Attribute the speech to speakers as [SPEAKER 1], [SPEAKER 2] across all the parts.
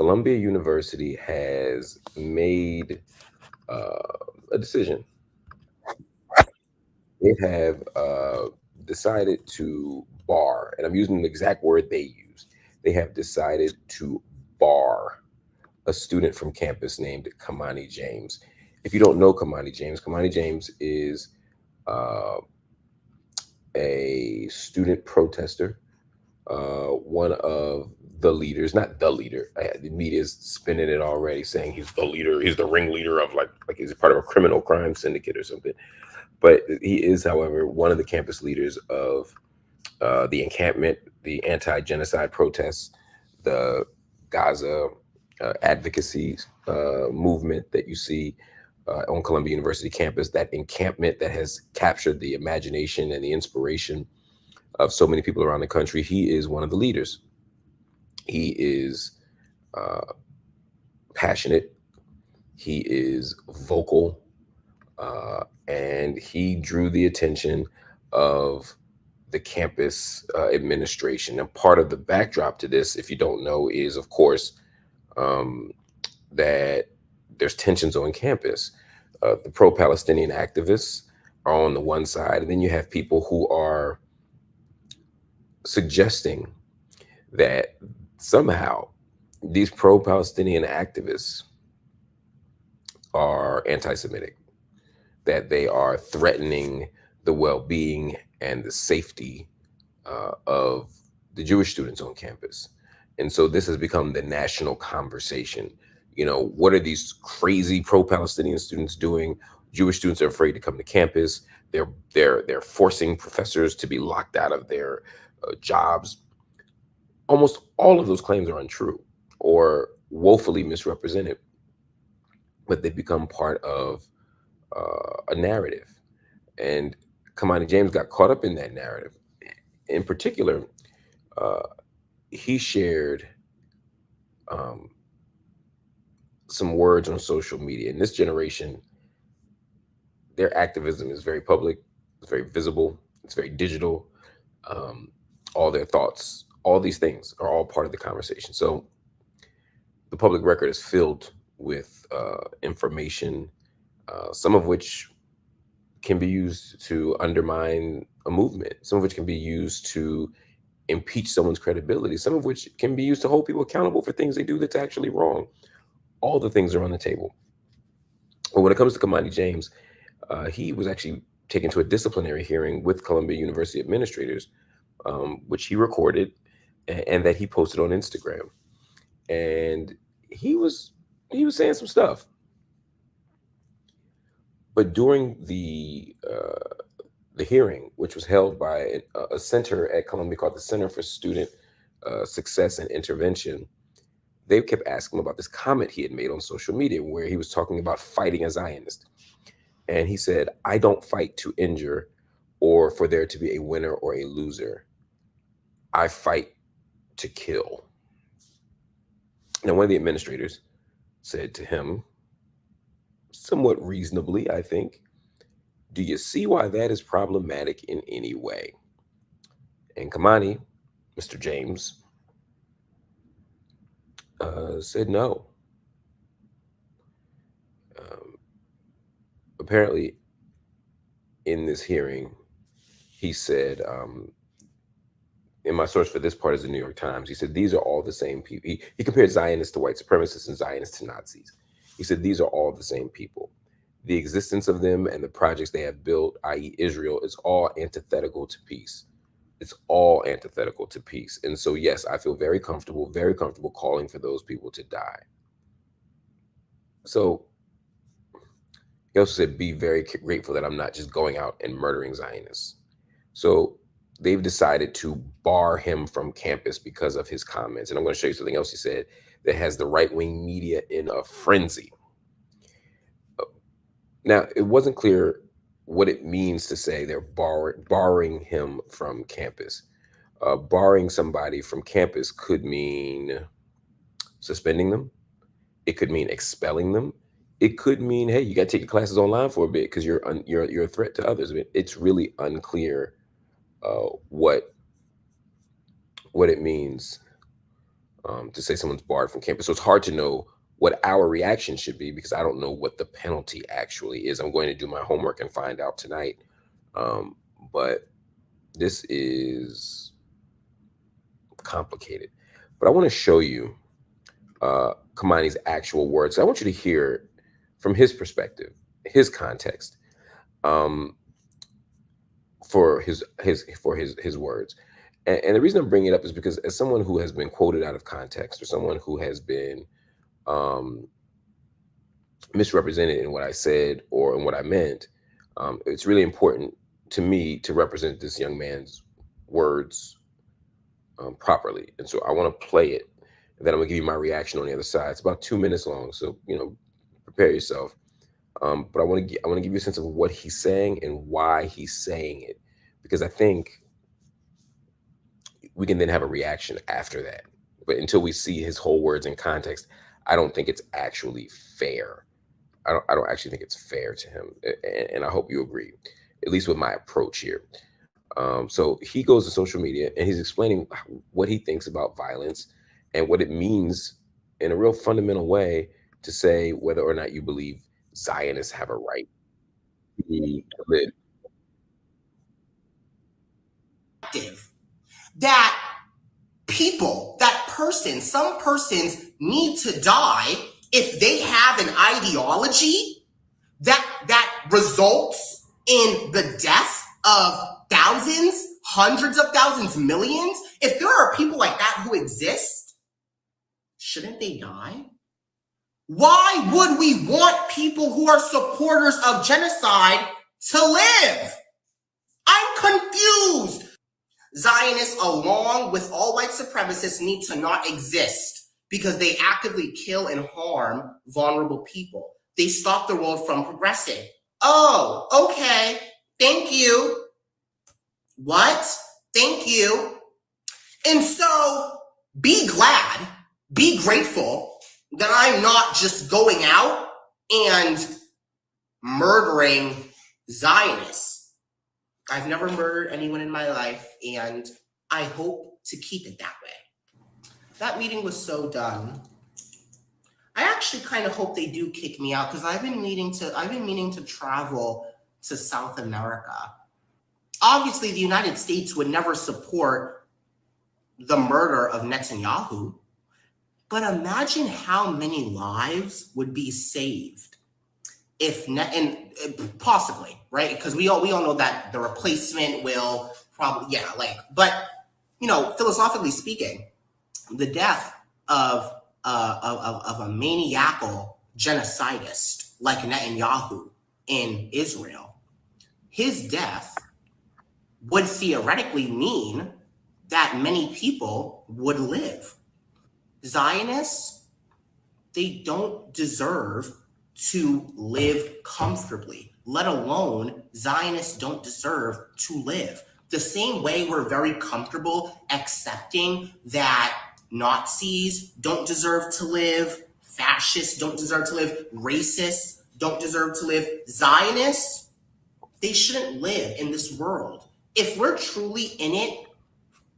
[SPEAKER 1] Columbia University has made a decision. They have decided to bar, and I'm using the exact word they use. They have decided to bar a student from campus named Khymani James. If you don't know Khymani James is uh, a student protester, one of the leaders, not the leader. The media is spinning it already, saying he's the leader, he's the ringleader of like he's part of a criminal crime syndicate or something. But he is, however, one of the campus leaders of the encampment, the anti-genocide protests, the Gaza advocacy movement that you see on Columbia University campus, that encampment that has captured the imagination and the inspiration of so many people around the country. He is one of the leaders. He is uh, passionate. He is vocal. And he drew the attention of the campus administration. And part of the backdrop to this, if you don't know, is of course um, that there's tensions on campus. The pro-Palestinian activists are on the one side, and then you have people who are suggesting that somehow these pro-Palestinian activists are anti-Semitic, that they are threatening the well-being and the safety of the Jewish students on campus. And so this has become the national conversation. You know, what are these crazy pro-Palestinian students doing? Jewish students are afraid to come to campus. They're forcing professors to be locked out of their jobs. Almost all of those claims are untrue or woefully misrepresented, but they become part of a narrative. And Khymani James got caught up in that narrative. In particular, uh, he shared um, some words on social media. In this generation, their activism is very public, it's very visible, it's very digital. Um, all their thoughts, all these things are all part of the conversation. So the public record is filled with information, some of which can be used to undermine a movement, some of which can be used to impeach someone's credibility, some of which can be used to hold people accountable for things they do that's actually wrong. All the things are on the table. But when it comes to Khymani James, he was actually taken to a disciplinary hearing with Columbia University administrators, which he recorded and that he posted on Instagram. And he was he was saying some stuff. But during the hearing, which was held by a center at Columbia called the Center for Student Success and Intervention, they kept asking him about this comment he had made on social media where he was talking about fighting a Zionist. And he said, "I don't fight to injure or for there to be a winner or a loser. I fight to kill." Now, one of the administrators said to him, somewhat reasonably, I think, "Do you see why that is problematic in any way?" And Khymani, Mr. James, said no. Um, Apparently, in this hearing, he said, and my source for this part is the New York Times. He said, these are all the same people. He compared Zionists to white supremacists and Zionists to Nazis. He said, these are all the same people. The existence of them and the projects they have built, i.e., Israel, is all antithetical to peace. It's all antithetical to peace. And so, yes, I feel very comfortable calling for those people to die. So he also said, be very grateful that I'm not just going out and murdering Zionists. So they've decided to bar him from campus because of his comments. And I'm going to show you something else he said that has the right-wing media in a frenzy. Now, it wasn't clear what it means to say they're barring him from campus. Barring somebody from campus could mean suspending them. It could mean expelling them. It could mean, hey, you got to take your classes online for a bit because you're a threat to others. I mean, it's really unclear what it means to say someone's barred from campus. So it's hard to know what our reaction should be because I don't know what the penalty actually is. I'm going to do my homework and find out tonight. But this is complicated. But I want to show you Khymani's actual words. I want you to hear from his perspective, his context, for his words. And the reason I'm bringing it up is because as someone who has been quoted out of context, or someone who has been misrepresented in what I said or in what I meant, it's really important to me to represent this young man's words properly. And so I want to play it, and then I'm gonna give you my reaction on the other side. It's about 2 minutes long, so prepare yourself. But I want to give you a sense of what he's saying and why he's saying it, because I think we can then have a reaction after that. But until we see his whole words in context, I don't think it's actually fair. I don't actually think it's fair to him, and I hope you agree, at least with my approach here. So he goes to social media and he's explaining what he thinks about violence and what it means in a real fundamental way to say whether or not you believe Zionists have a right to live.
[SPEAKER 2] That some persons need to die if they have an ideology that results in the death of thousands, hundreds of thousands, millions. If there are people like that who exist, shouldn't they die? Why would we want people who are supporters of genocide to live? I'm confused. Zionists, along with all white supremacists, need to not exist because they actively kill and harm vulnerable people. They stop the world from progressing. Oh, okay. Thank you. What? Thank you. And so be glad, be grateful that I'm not just going out and murdering Zionists. I've never murdered anyone in my life, and I hope to keep it that way. That meeting was so done. I actually kind of hope they do kick me out because I've been meaning to travel to South America. Obviously, the United States would never support the murder of Netanyahu, but imagine how many lives would be saved possibly, right? Because we all know that the replacement will probably, but philosophically speaking, the death of a maniacal genocidist like Netanyahu in Israel, his death would theoretically mean that many people would live. Zionists, they don't deserve to live comfortably, let alone Zionists don't deserve to live. The same way we're very comfortable accepting that Nazis don't deserve to live, fascists don't deserve to live, racists don't deserve to live, Zionists, they shouldn't live in this world. If we're truly in it,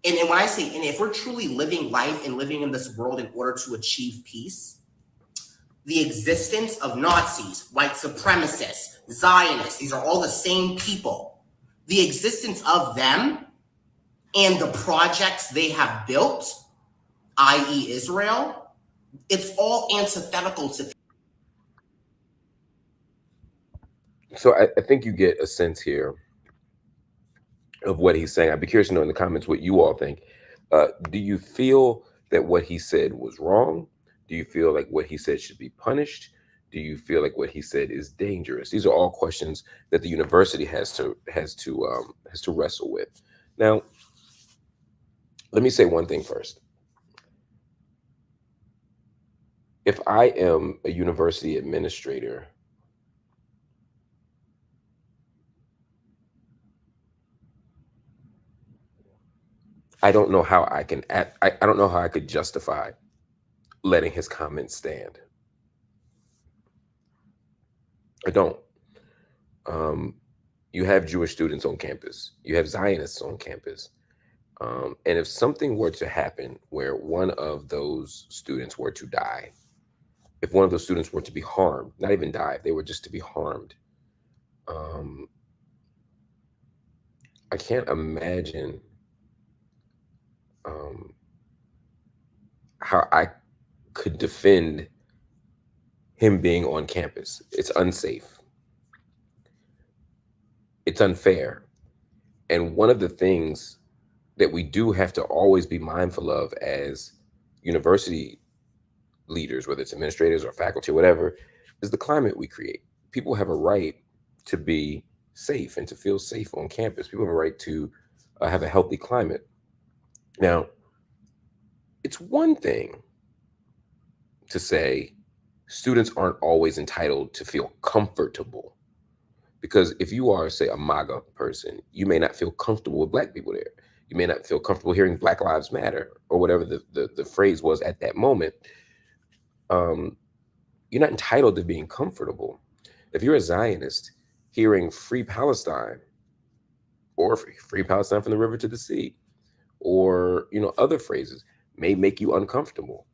[SPEAKER 2] and when I say in it, if we're truly living life and living in this world in order to achieve peace, the existence of Nazis, white supremacists, Zionists, these are all the same people. The existence of them and the projects they have built, i.e. Israel, it's all antithetical to.
[SPEAKER 1] So I think you get a sense here of what he's saying. I'd be curious to know in the comments what you all think. Do you feel that what he said was wrong? Do you feel like what he said should be punished? Do you feel like what he said is dangerous? These are all questions that the university has to wrestle with. Now, let me say one thing first. If I am a university administrator, I don't know how I can I don't know how I could justify letting his comments stand. I don't. You have Jewish students on campus. You have Zionists on campus. And if something were to happen where one of those students were to die, if one of those students were to be harmed, not even die, if they were just to be harmed, um, I can't imagine um, how I could defend him being on campus. It's unsafe. It's unfair. And one of the things that we do have to always be mindful of as university leaders, whether it's administrators or faculty or whatever, is the climate we create. People have a right to be safe and to feel safe on campus. People have a right to have a healthy climate. Now, it's one thing to say students aren't always entitled to feel comfortable. Because if you are, say, a MAGA person, you may not feel comfortable with Black people there. You may not feel comfortable hearing Black Lives Matter or whatever the phrase was at that moment. You're not entitled to being comfortable. If you're a Zionist, hearing Free Palestine or Free Palestine from the river to the sea, or other phrases may make you uncomfortable.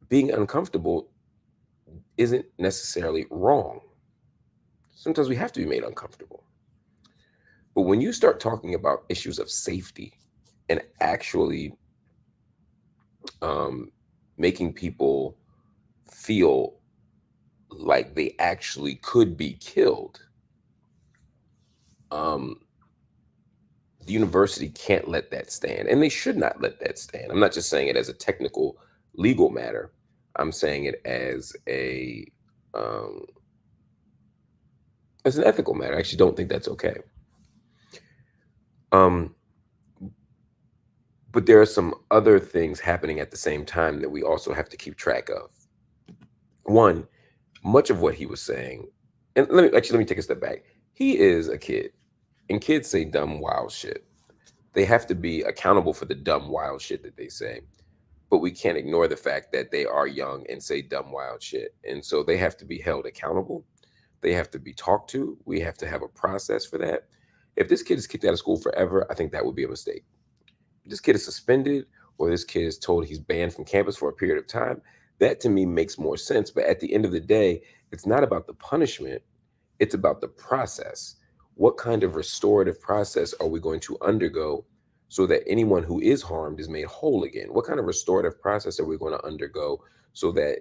[SPEAKER 1] Being uncomfortable isn't necessarily wrong. Sometimes we have to be made uncomfortable. But when you start talking about issues of safety and actually making people feel like they actually could be killed, the university can't let that stand, and they should not let that stand. I'm not just saying it as a technical legal matter. I'm saying it as um, an ethical matter. I actually don't think that's okay. But there are some other things happening at the same time that we also have to keep track of. One, much of what he was saying, and let me take a step back. He is a kid, and kids say dumb, wild shit. They have to be accountable for the dumb, wild shit that they say. But we can't ignore the fact that they are young and say dumb, wild shit. And so they have to be held accountable. They have to be talked to. We have to have a process for that. If this kid is kicked out of school forever, I think that would be a mistake. If this kid is suspended, or this kid is told he's banned from campus for a period of time, that to me makes more sense. But at the end of the day, it's not about the punishment, it's about the process. What kind of restorative process are we going to undergo so that anyone who is harmed is made whole again? What kind of restorative process are we going to undergo so that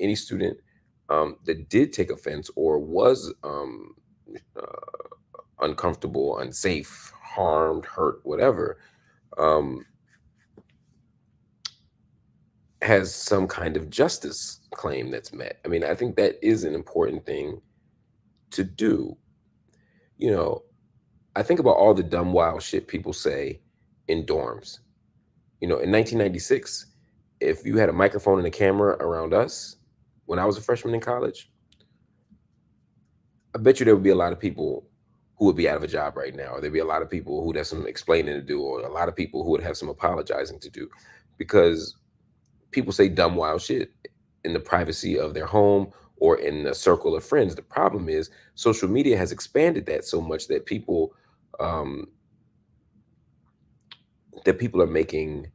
[SPEAKER 1] any student that did take offense or was uncomfortable, unsafe, harmed, hurt, whatever, has some kind of justice claim that's met? I mean, I think that is an important thing to do. I think about all the dumb, wild shit people say in dorms. In 1996, if you had a microphone and a camera around us when I was a freshman in college, I bet you there would be a lot of people who would be out of a job right now, or there'd be a lot of people who'd have some explaining to do, or a lot of people who would have some apologizing to do, because people say dumb, wild shit in the privacy of their home or in a circle of friends. The problem is social media has expanded that so much that people are making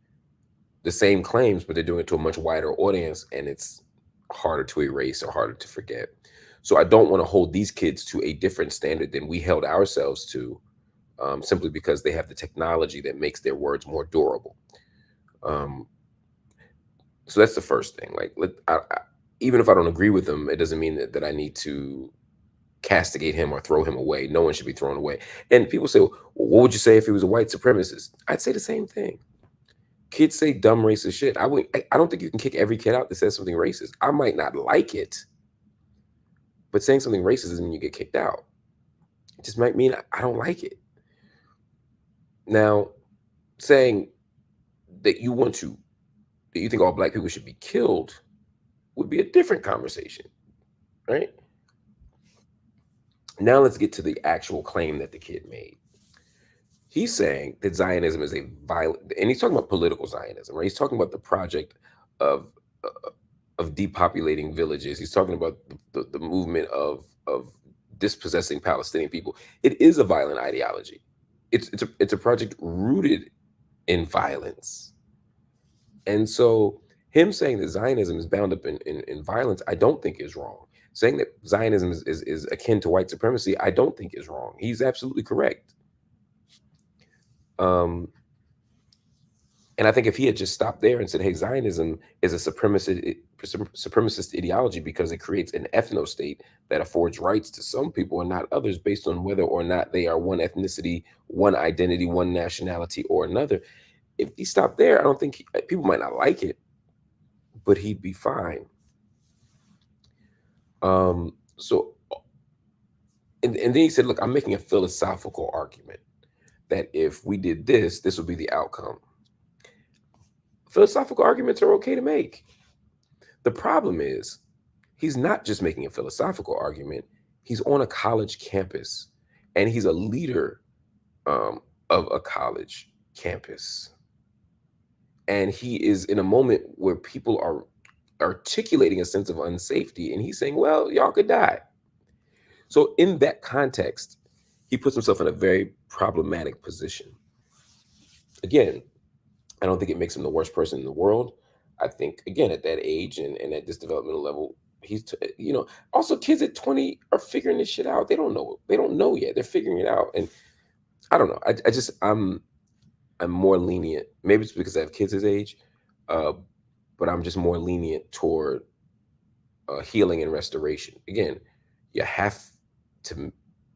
[SPEAKER 1] the same claims, but they're doing it to a much wider audience, and it's harder to erase or harder to forget. So I don't want to hold these kids to a different standard than we held ourselves to, simply because they have the technology that makes their words more durable. So that's the first thing. Like, even if I don't agree with them, it doesn't mean that I need to castigate him or throw him away. No one should be thrown away. And people say, well, what would you say if he was a white supremacist? I'd say the same thing. Kids say dumb racist shit. I don't think you can kick every kid out that says something racist. I might not like it, but saying something racist doesn't mean you get kicked out. It just might mean I don't like it. Now, saying that you think all Black people should be killed would be a different conversation, right? Now let's get to the actual claim that the kid made. He's saying that Zionism is a violent, and he's talking about political Zionism, right? He's talking about the project of depopulating villages. He's talking about the movement of dispossessing Palestinian people. It is a violent ideology. It's a project rooted in violence. And so him saying that Zionism is bound up in violence, I don't think is wrong. Saying that Zionism is akin to white supremacy, I don't think is wrong. He's absolutely correct. And I think if he had just stopped there and said, hey, Zionism is a supremacist ideology because it creates an ethno state that affords rights to some people and not others based on whether or not they are one ethnicity, one identity, one nationality, or another. If he stopped there, I don't think people might not like it, but he'd be fine. So, and then he said, look, I'm making a philosophical argument that if we did this, this would be the outcome. Philosophical arguments are okay to make. The problem is he's not just making a philosophical argument. He's on a college campus and he's a leader of a college campus. And he is in a moment where people are articulating a sense of unsafety and he's saying, well, y'all could die. So in that context, he puts himself in a very problematic position. Again, I don't think it makes him the worst person in the world. I think, again, at that age and at this developmental level, also kids at 20 are figuring this shit out. They don't know. They don't know yet. They're figuring it out. And I don't know. I'm more lenient. Maybe it's because I have kids his age, but I'm just more lenient toward healing and restoration. Again, you have to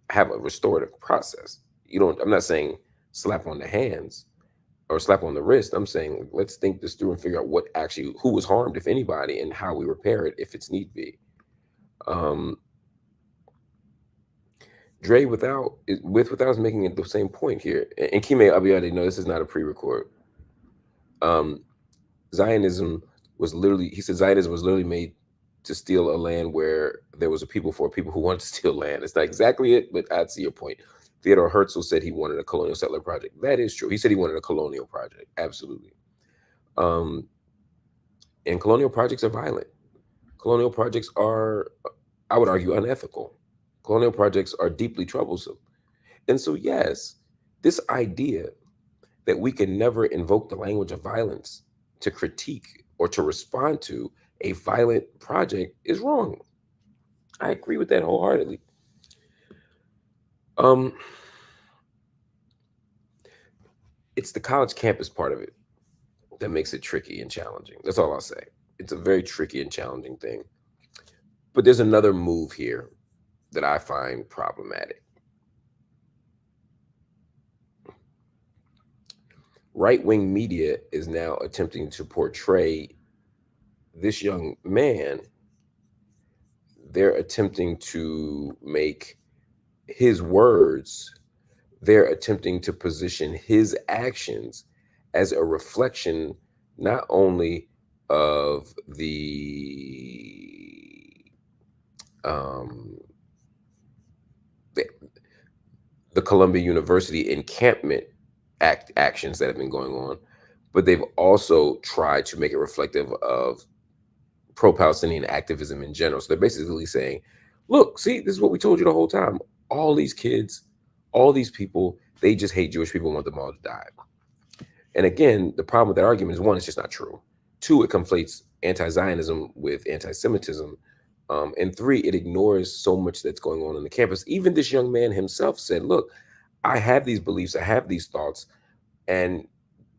[SPEAKER 1] have a restorative process. I'm not saying slap on the hands or slap on the wrist. I'm saying let's think this through and figure out who was harmed, if anybody, and how we repair it if it's need be. Dre without is making the same point here. And Kime Abiyade, no, this is not a pre-record. Zionism was literally made to steal a land where there was a people for people who wanted to steal land. It's not exactly it, but I'd see your point. Theodore Herzl said he wanted a colonial settler project. That is true. He said he wanted a colonial project. Absolutely. And colonial projects are violent. Colonial projects are, I would argue, unethical. Colonial projects are deeply troublesome. And so, yes, this idea that we can never invoke the language of violence to critique or to respond to a violent project is wrong. I agree with that wholeheartedly. It's the college campus part of it that makes it tricky and challenging. That's all I'll say. It's a very tricky and challenging thing. But there's another move here that I find problematic. Right-wing media is now attempting to portray this young man. They're attempting to make his words, they're attempting to position his actions as a reflection not only of the Columbia University encampment actions that have been going on, but they've also tried to make it reflective of pro-Palestinian activism in general. So they're basically saying, look, see, this is what we told you the whole time. All these kids, all these people, they just hate Jewish people and want them all to die. And again, the problem with that argument is, one, it's just not true. Two, it conflates anti-Zionism with anti-Semitism. And three, it ignores so much that's going on the campus. Even this young man himself said, look, I have these beliefs, I have these thoughts, and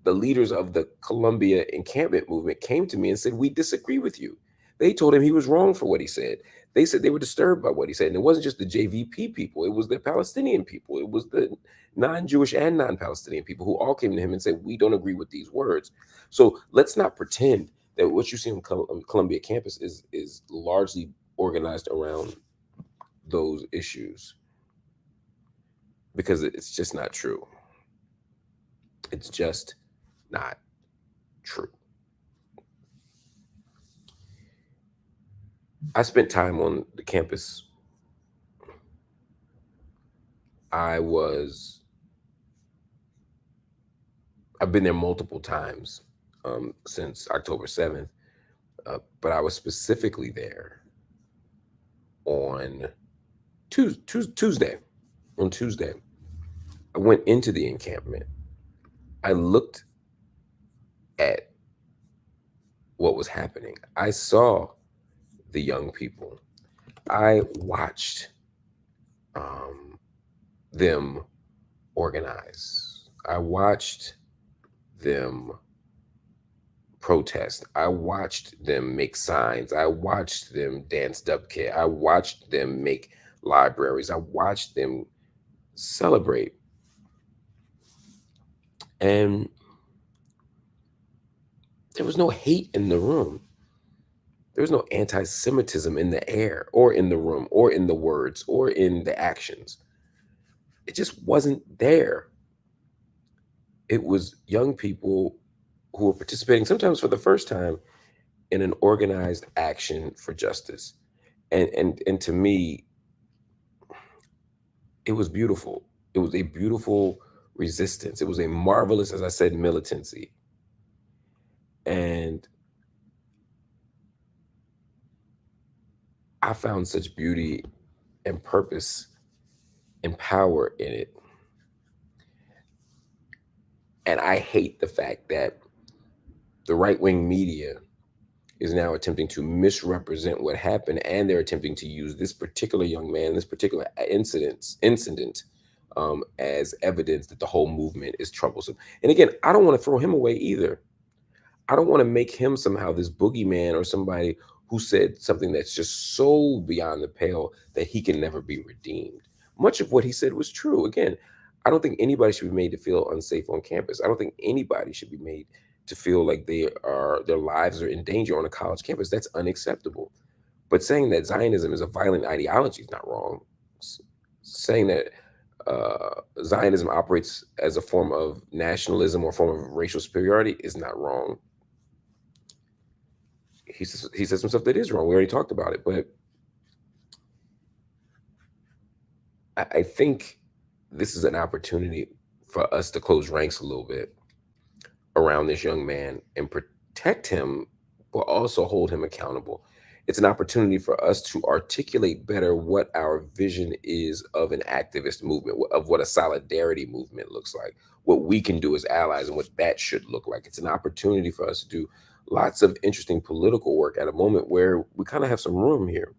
[SPEAKER 1] the leaders of the Columbia encampment movement came to me and said, we disagree with you. They told him he was wrong for what he said. They said they were disturbed by what he said. And it wasn't just the JVP people, it was the Palestinian people, it was the non-Jewish and non-Palestinian people who all came to him and said, we don't agree with these words. So let's not pretend that what you see on Columbia campus is largely organized around those issues, because it's just not true. It's just not true. I spent time on the campus. I've been there multiple times since October 7th, but I was specifically there on Tuesday. On Tuesday, I went into the encampment. I looked at what was happening. I saw the young people. I watched them organize. I watched them protest. I watched them make signs. I watched them dance dubkeh. I watched them make libraries. I watched them celebrate. And there was no hate in the room. There was no anti-Semitism in the air or in the room or in the words or in the actions. It just wasn't there. It was young people who were participating, sometimes for the first time, in an organized action for justice. And to me, it was beautiful. It was a beautiful resistance. It was a marvelous, as I said, militancy. And I found such beauty and purpose and power in it. And I hate the fact that the right-wing media is now attempting to misrepresent what happened, and they're attempting to use this particular young man, this particular incident as evidence that the whole movement is troublesome. And again, I don't want to throw him away either. I don't want to make him somehow this boogeyman or somebody who said something that's just so beyond the pale that he can never be redeemed. Much of what he said was true. Again, I don't think anybody should be made to feel unsafe on campus. I don't think anybody should be made to feel like their lives are in danger on a college campus. That's unacceptable. But saying that Zionism is a violent ideology is not wrong. Saying that Zionism operates as a form of nationalism or a form of racial superiority is not wrong. He says some stuff that is wrong. We already talked about it, but I think this is an opportunity for us to close ranks a little bit around this young man and protect him, but also hold him accountable. It's an opportunity for us to articulate better what our vision is of an activist movement, of what a solidarity movement looks like, what we can do as allies and what that should look like. It's an opportunity for us to do lots of interesting political work at a moment where we kind of have some room here.